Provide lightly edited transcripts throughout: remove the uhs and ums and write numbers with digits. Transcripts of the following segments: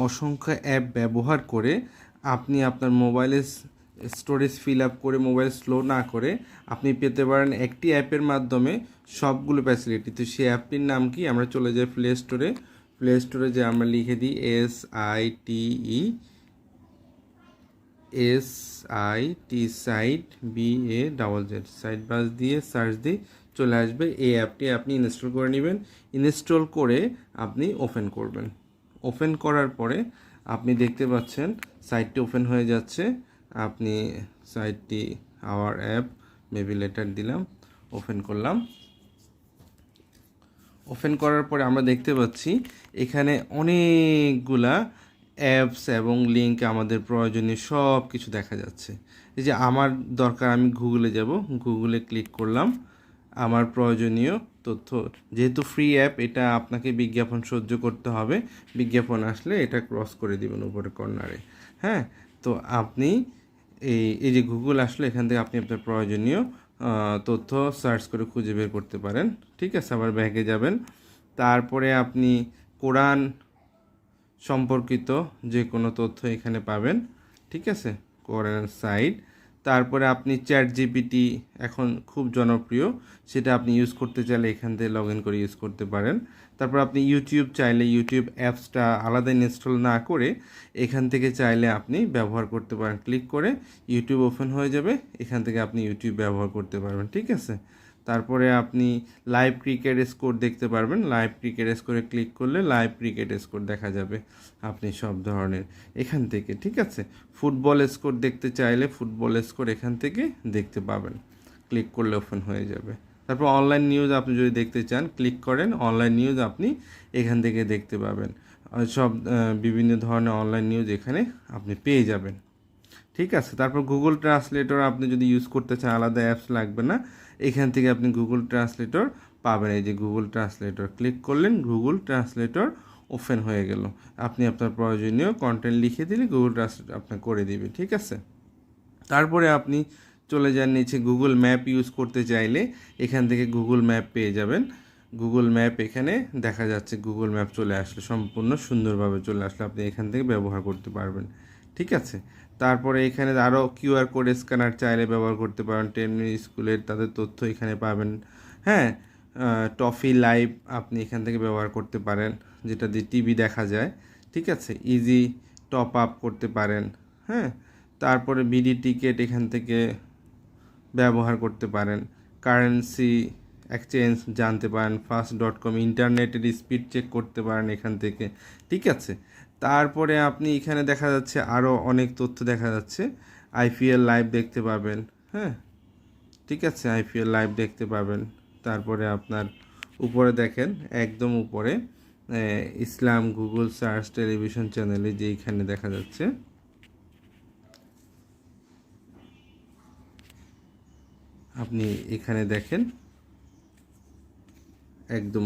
অসংখ্য অ্যাপ ব্যবহার করে আপনি আপনার মোবাইলের স্টোরেজ ফিল আপ করে মোবাইল স্লো না করে আপনি পেতে পারেন একটি অ্যাপের মাধ্যমে সবগুলো ফ্যাসিলিটি। তো সেই অ্যাপটির নাম কি? আমরা চলে যাই প্লে স্টোরে। প্লে স্টোরে যে আমরা লিখে দিই SITE সাইট BAZZ SiteBazz দিয়ে সার্চ দিই, চলে আসবে। এই অ্যাপটি আপনি ইনস্টল করে নেবেন। ইনস্টল করে আপনি ওপেন করবেন। ওপেন করার পরে আপনি দেখতে পাচ্ছেন সাইটটি ওপেন হয়ে যাচ্ছে। আপনি সাইটটি আওয়ার অ্যাপ মেবি লেটার দিলাম, ওপেন করলাম। ওপেন করার পরে আমরা দেখতে পাচ্ছি এখানে অনেকগুলা অ্যাপস এবং লিঙ্ক আমাদের প্রয়োজনীয় সব কিছু দেখা যাচ্ছে। এই যে আমার দরকার, আমি গুগলে যাব, গুগলে ক্লিক করলাম। আমার প্রয়োজনীয় তথ্য, যেহেতু ফ্রি অ্যাপ, এটা আপনাকে বিজ্ঞাপন সহ্য করতে হবে। বিজ্ঞাপন আসলে এটা ক্রস করে দিবেন উপরে কর্নারে। হ্যাঁ, তো আপনি এই যে গুগল আসলে এখান থেকে আপনি আপনার প্রয়োজনীয় তথ্য সার্চ করে খুঁজে বের করতে পারেন। ঠিক আছে, আবার ব্যাগে যাবেন। তারপরে আপনি কোরআন সম্পর্কিত যে কোনো তথ্য এখানে পাবেন। ঠিক আছে, কোরআন সাইট। তারপরে আপনি চ্যাট জিপিটি এখন খুব জনপ্রিয়, সেটা আপনি ইউজ করতে চাইলে এখান থেকে লগ ইন করে ইউজ করতে পারেন। তারপর আপনি ইউটিউব চাইলে ইউটিউব অ্যাপসটা আলাদা ইনস্টল না করে এখান থেকে চাইলে আপনি ব্যবহার করতে পারেন। ক্লিক করে ইউটিউব ওপেন হয়ে যাবে, এখান থেকে আপনি ইউটিউব ব্যবহার করতে পারবেন। ঠিক আছে, তারপরে আপনি লাইভ ক্রিকেট স্কোর দেখতে পারবেন। লাইভ ক্রিকেট স্কোরে ক্লিক করলে লাইভ ক্রিকেট স্কোর দেখা যাবে আপনি সব ধরনের এখান থেকে। ঠিক আছে, ফুটবল স্কোর দেখতে চাইলে ফুটবল স্কোর এখান থেকে দেখতে পাবেন। ক্লিক করলে ওপেন হয়ে যাবে। তারপর অনলাইন নিউজ আপনি যদি দেখতে চান, ক্লিক করেন, অনলাইন নিউজ আপনি এখান থেকে দেখতে পাবেন। সব বিভিন্ন ধরনের অনলাইন নিউজ এখানে আপনি পেয়ে যাবেন। ঠিক আছে, তারপর গুগল ট্রান্সলেটর আপনি যদি ইউজ করতে চান, আলাদা অ্যাপস লাগবে না, এখান থেকে আপনি গুগল ট্রান্সলেটর পাবেন। এই যে গুগল ট্রান্সলেটর, ক্লিক করলেন, গুগল ট্রান্সলেটর ওপেন হয়ে গেল। আপনি আপনার প্রয়োজনীয় কন্টেন্ট লিখে দিলে গুগল ট্রান্সলেটর আপনার করে দিবে। ঠিক আছে, তারপরে আপনি চলে যান নিচে। গুগল ম্যাপ ইউজ করতে চাইলে এখান থেকে গুগল ম্যাপ পেয়ে যাবেন। গুগল ম্যাপ এখানে দেখা যাচ্ছে, গুগল ম্যাপ চলে আসলে, সম্পূর্ণ সুন্দরভাবে চলে আসলে আপনি এখান থেকে ব্যবহার করতে পারবেন। ঠিক আছে, তারপরে এখানে আরও কিউআর কোড স্ক্যানার চাইলে ব্যবহার করতে পারেন। টেনমি স্কুলের তাদের তথ্য এখানে পাবেন। হ্যাঁ, টফি লাইভ আপনি এখান থেকে ব্যবহার করতে পারেন, যেটা দিয়ে টিভি দেখা যায়। ঠিক আছে, ইজি টপ আপ করতে পারেন। হ্যাঁ, তারপরে বিডি টিকেট এখান থেকে ব্যবহার করতে পারেন। কারেন্সি এক্সচেঞ্জ জানতে পারেন। ফাস্ট.com ইন্টারনেটের স্পিড চেক করতে পারেন এখান থেকে। ঠিক আছে, তারপরে আপনি এখানে দেখা যাচ্ছে আরও অনেক তথ্য দেখা যাচ্ছে। আইপিএল লাইভ দেখতে পাবেন। হ্যাঁ, ঠিক আছে, আইপিএল লাইভ দেখতে পাবেন। তারপরে আপনার উপরে দেখেন, একদম উপরে ইসলাম গুগল সার্চ টেলিভিশন চ্যানেলে যে এখানে দেখা যাচ্ছে, আপনি এখানে দেখেন, একদম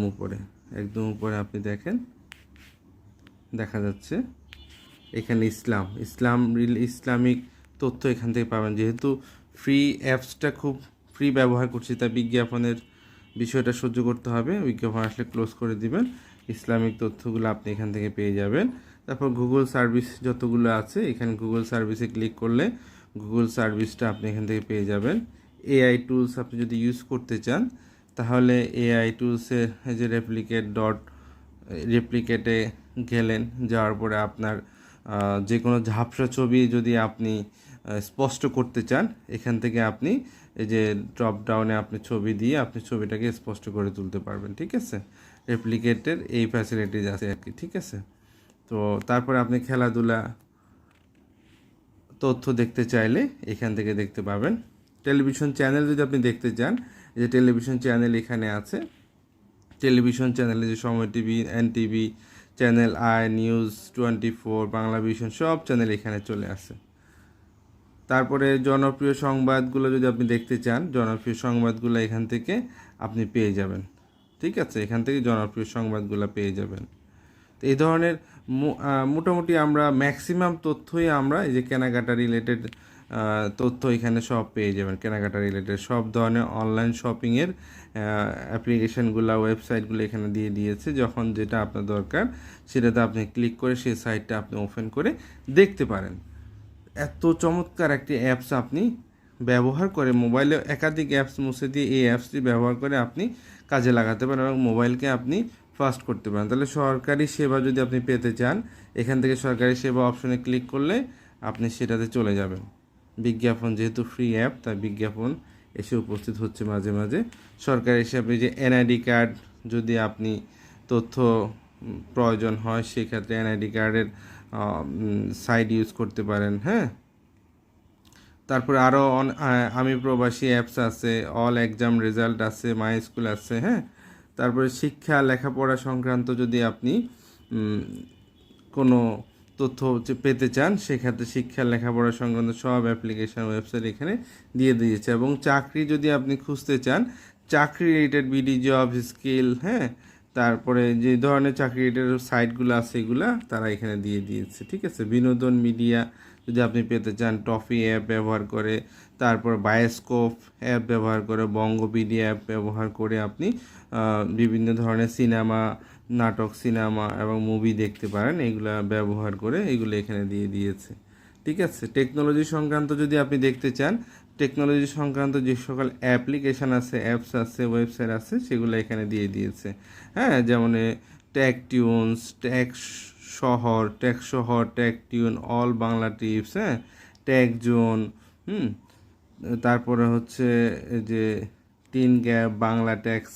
উপরে আপনি দেখেন, দেখা যাচ্ছে এখানে ইসলামিক তথ্য এখান থেকে পাবেন। যেহেতু ফ্রি অ্যাপসটা খুব ফ্রি ব্যবহার করছি, তাই বিজ্ঞাপনের বিষয়টা সহ্য করতে হবে। বিজ্ঞাপন আসলে ক্লোজ করে দিবেন। ইসলামিক তথ্যগুলো আপনি এখান থেকে পেয়ে যাবেন। তারপর গুগল সার্ভিস যতগুলো আছে, এখানে গুগল সার্ভিসে ক্লিক করলে গুগল সার্ভিসটা আপনি এখান থেকে পেয়ে যাবেন। এআই টুলস আপনি যদি ইউজ করতে চান, তাহলে এআই টুলসের যে রেপ্লিকেটে গেলেন, যাওয়ার পরে আপনার যে কোনো ঝাপসা ছবি যদি আপনি স্পষ্ট করতে চান, এখান থেকে আপনি এই যে ড্রপ ডাউনে আপনি ছবি দিয়ে আপনি ছবিটাকে স্পষ্ট করে তুলতে পারবেন। ঠিক আছে, রেপ্লিকেটের এই ফ্যাসিলিটিজ আছে আর কি। ঠিক আছে, তো তারপরে আপনি খেলাধুলা তথ্য দেখতে চাইলে এখান থেকে দেখতে পাবেন। টেলিভিশন চ্যানেল যদি আপনি দেখতে চান, এই যে টেলিভিশন চ্যানেল এখানে আছে। টেলিভিশন চ্যানেলে যে সময় TV, NTV, channel I, news 24, Bangla vision, সব চ্যানেল এখানে চলে আসে। তারপরে জনপ্রিয় সংবাদগুলো যদি আপনি দেখতে চান, জনপ্রিয় সংবাদগুলো এখান থেকে আপনি পেয়ে যাবেন। ঠিক আছে, এখান থেকে জনপ্রিয় সংবাদগুলো পেয়ে যাবেন। তো এই ধরনের মোটামুটি আমরা ম্যাক্সিমাম তথ্যই আমরা এই যে কেনাকাটা রিলেটেড তথ্য এখানে সব পেয়ে যাবেন, কেনাকাটা রিলেটেড সব ধরনের অনলাইন শপিংয়ের অ্যাপ্লিকেশানগুলো, ওয়েবসাইটগুলো এখানে দিয়ে দিয়েছে। যখন যেটা আপনার দরকার সেটাতে আপনি ক্লিক করে সেই সাইটটা আপনি ওপেন করে দেখতে পারেন। এত চমৎকার একটি অ্যাপস আপনি ব্যবহার করে মোবাইলে একাধিক অ্যাপস মুছে দিয়ে এই অ্যাপসটি ব্যবহার করে আপনি কাজে লাগাতে পারেন এবং মোবাইলকে আপনি ফাস্ট করতে পারেন। তাহলে সরকারি সেবা যদি আপনি পেতে চান, এখান থেকে সরকারি সেবা অপশনে ক্লিক করলে আপনি সেটাতে চলে যাবেন। বিজ্ঞাপন যেহেতু ফ্রি অ্যাপ, তাই বিজ্ঞাপন এসে উপস্থিত হচ্ছে মাঝে মাঝে। সরকারি হিসাবে যে এনআইডি কার্ড যদি আপনি তথ্য প্রয়োজন হয়, সেক্ষেত্রে এনআইডি কার্ডের সাইট ইউজ করতে পারেন। হ্যাঁ, তারপরে আরও আমি প্রবাসী অ্যাপস আছে, অল এক্সাম রেজাল্ট আছে, মাই স্কুল আছে। হ্যাঁ, তারপরে শিক্ষা লেখাপড়া সংক্রান্ত যদি আপনি কোনো তথ্য পেতে চান, সেক্ষেত্রে শিক্ষা লেখাপড়া সংক্রান্ত সব অ্যাপ্লিকেশান ওয়েবসাইট এখানে দিয়ে দিয়েছে। এবং চাকরি যদি আপনি খুঁজতে চান, চাকরি রিলেটেড বিডি জব স্কিল, হ্যাঁ, তারপরে যে ধরনের চাকরি রিলেটেড সাইটগুলো আছে এগুলা তারা এখানে দিয়ে দিয়েছে। ঠিক আছে, বিনোদন মিডিয়া যদি আপনি পেতে চান, টফি অ্যাপ ব্যবহার করে, তারপর বায়োস্কোপ অ্যাপ ব্যবহার করে, বঙ্গবিডি অ্যাপ ব্যবহার করে আপনি বিভিন্ন ধরনের সিনেমা, নাটক, সিনেমা এবং মুভি দেখতে পারেন। এগুলা ব্যবহার করে এগুলো এখানে দিয়ে দিয়েছে। ঠিক আছে, টেকনোলজি সংক্রান্ত যদি আপনি দেখতে চান, টেকনোলজি সংক্রান্ত যে সকল অ্যাপ্লিকেশান আছে, অ্যাপস আছে, ওয়েবসাইট আছে, সেগুলো এখানে দিয়ে দিয়েছে। হ্যাঁ, যেমন ট্যাগ টিউনস, ট্যাগ শহর, tag tune, all Bangla tips, হ্যাঁ, ট্যাগ জোন, তারপরে হচ্ছে যে tin gap, Bangla tax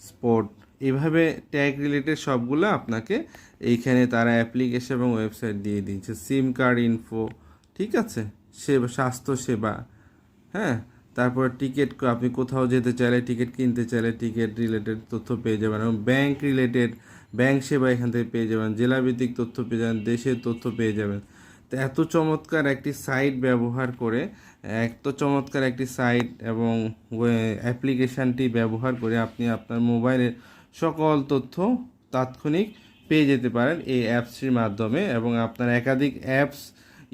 sport, এইভাবে ট্যাগ রিলেটেড সবগুলো আপনাকে এইখানে তারা অ্যাপ্লিকেশন এবং ওয়েবসাইট দিয়ে দিয়েছে। সিম কার্ড ইনফো, ঠিক আছে, স্বাস্থ্য সেবা, হ্যাঁ, তারপর টিকিট, আপনি কোথাও যেতে চাইলে, টিকিট কিনতে চাইলে টিকিট রিলেটেড তথ্য পেয়ে যাবেন এবং ব্যাংক রিলেটেড ব্যাংক সেবা এখান থেকে পেয়ে যাবেন, জেলাভিত্তিক তথ্য পেয়ে যাবেন, দেশের তথ্য পেয়ে যাবেন। তো এত চমৎকার একটি সাইট ব্যবহার করে, এত চমৎকার একটি সাইট এবং অ্যাপ্লিকেশানটি ব্যবহার করে আপনি আপনার মোবাইলের সকল তথ্য তাৎক্ষণিক পেয়ে যেতে পারেন এই অ্যাপসটির মাধ্যমে। এবং আপনার একাধিক অ্যাপস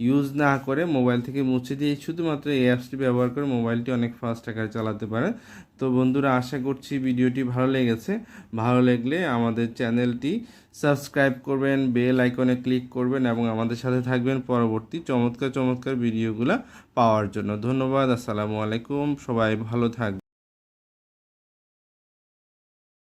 ইউজ না করে মোবাইল থেকে মুছে দিয়ে শুধুমাত্র এই অ্যাপসটি ব্যবহার করে মোবাইলটি অনেক ফাস্ট আকারে চালাতে পারেন। তো বন্ধুরা, আশা করছি ভিডিওটি ভালো লেগেছে। ভালো লাগলে আমাদের চ্যানেলটি সাবস্ক্রাইব করবেন, বেল আইকনে ক্লিক করবেন এবং আমাদের সাথে থাকবেন পরবর্তী চমৎকার চমৎকার ভিডিওগুলো পাওয়ার জন্য। ধন্যবাদ। আসসালামু আলাইকুম। সবাই ভালো থাকবেন।